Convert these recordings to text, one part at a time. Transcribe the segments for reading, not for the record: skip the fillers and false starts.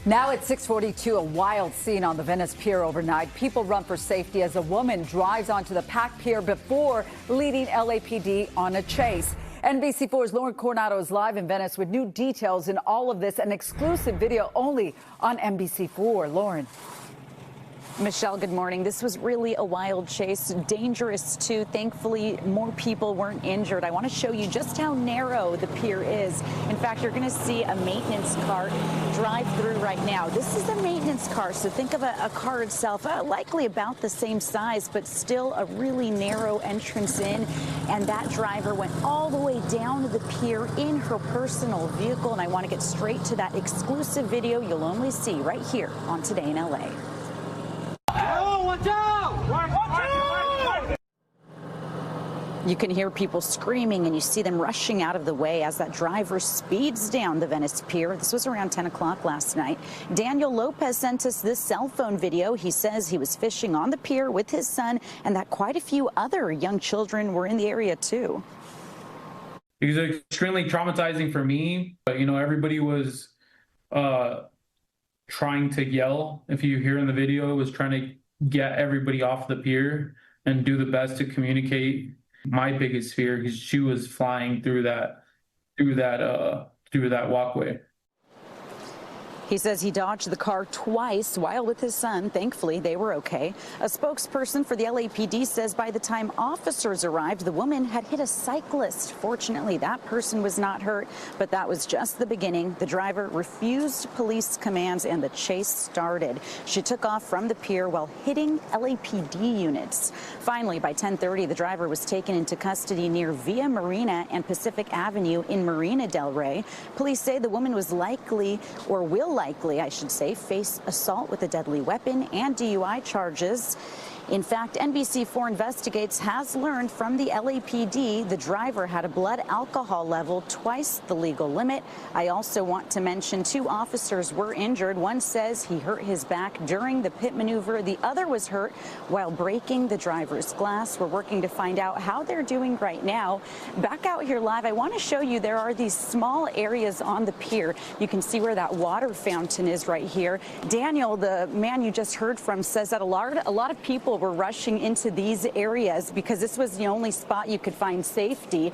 Now at 6:42, a wild scene on the Venice Pier overnight. People run for safety as a woman drives onto the packed pier before leading LAPD on a chase. NBC4's Lauren Coronado is live in Venice with new details in all of this, an exclusive video only on NBC4. Lauren. Michelle, good morning. This was really a wild chase, dangerous too. Thankfully, more people weren't injured. I want to show you just how narrow the pier is. In fact, you're going to see a maintenance car drive through right now. This is a maintenance car, so think of a car itself, likely about the same size, but still a really narrow entrance in. And that driver went all the way down to the pier in her personal vehicle. And I want to get straight to that exclusive video you'll only see right here on Today in LA. You can hear people screaming and you see them rushing out of the way as that driver speeds down the Venice Pier. This was around 10 o'clock last night. Daniel Lopez sent us this cell phone video. He says he was fishing on the pier with his son and that quite a few other young children were in the area too. It was extremely traumatizing for me, but you know, everybody was trying to yell. If you hear in the video, it was trying to get everybody off the pier and do the best to communicate. My biggest fear is she was flying through that walkway. He says he dodged the car twice while with his son. Thankfully, they were okay. A spokesperson for the LAPD says by the time officers arrived, the woman had hit a cyclist. Fortunately, that person was not hurt, but that was just the beginning. The driver refused police commands and the chase started. She took off from the pier while hitting LAPD units. Finally, by 10:30, the driver was taken into custody near Via Marina and Pacific Avenue in Marina del Rey. Police say the woman was likely, or will likely, I should say, face assault with a deadly weapon and DUI charges. In fact, NBC4 Investigates has learned from the LAPD the driver had a blood alcohol level twice the legal limit. I also want to mention 2 officers were injured. One says he hurt his back during the pit maneuver. The other was hurt while breaking the driver's glass. We're working to find out how they're doing right now. Back out here live, I want to show you there are these small areas on the pier. You can see where that water fountain is right here. Daniel, the man you just heard from, says that a lot of people were rushing into these areas because this was the only spot you could find safety,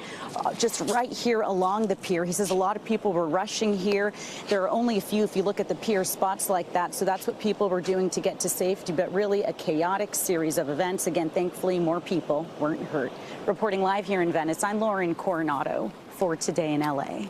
just right here along the pier. He says a lot of people were rushing here. There are only a few, if you look at the pier, spots like that. So that's what people were doing to get to safety, but really a chaotic series of events. Again, thankfully, more people weren't hurt. Reporting live here in Venice, I'm Lauren Coronado for Today in LA.